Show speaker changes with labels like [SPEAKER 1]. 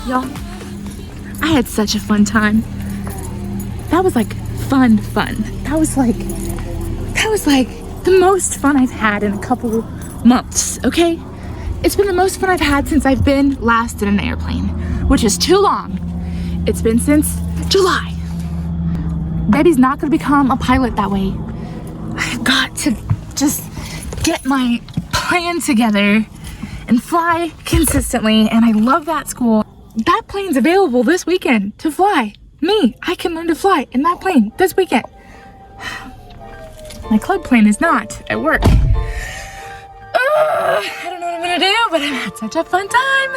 [SPEAKER 1] Y'all, I had such a fun time. That was like fun. That was like the most fun I've had in a couple months, okay? It's been the most fun I've had since I've been last in an airplane, which is too long. It's been since July. Baby's not gonna become a pilot that way. I've got to just get my plan together and fly consistently, and I love that school. That plane's available this weekend to fly. Me, I can learn to fly in that plane this weekend. My club plane is not at work. I don't know what I'm gonna do, but I've had such a fun time.